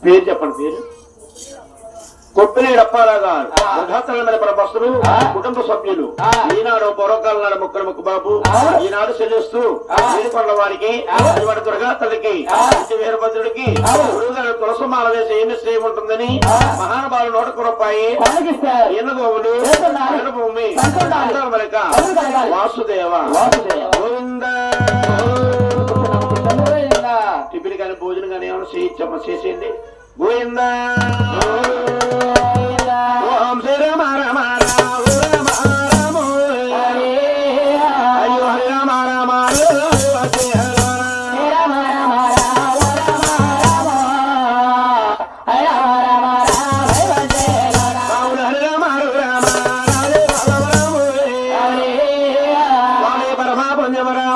పేరు చెప్పండి. పేరు కొప్పినేడు అప్పారావు గారు, మృగాతల పరమస్తులు, కుటుంబ సభ్యులు. ఈనాడు పూర్వకాలం నాడు ముక్కల బాబు, ఈనాడు చెల్లిస్తూ వీరికొండ వారికి, దుర్గా తల్లికి, వీరభద్రుడికి తులసమాల వేసి ఏమి శ్రేయం ఉంటుందని మహానుభావులు 100 రూపాయి ఎన్నగోవులు భూమి మలిక వాసుదేవ గోవింద. టిఫిన్ కానీ భోజనం కానీ ఏమైనా చేసేయండి. గోవింద ఓం శ్రీ రామ రామ పరమా పుణ్యమరా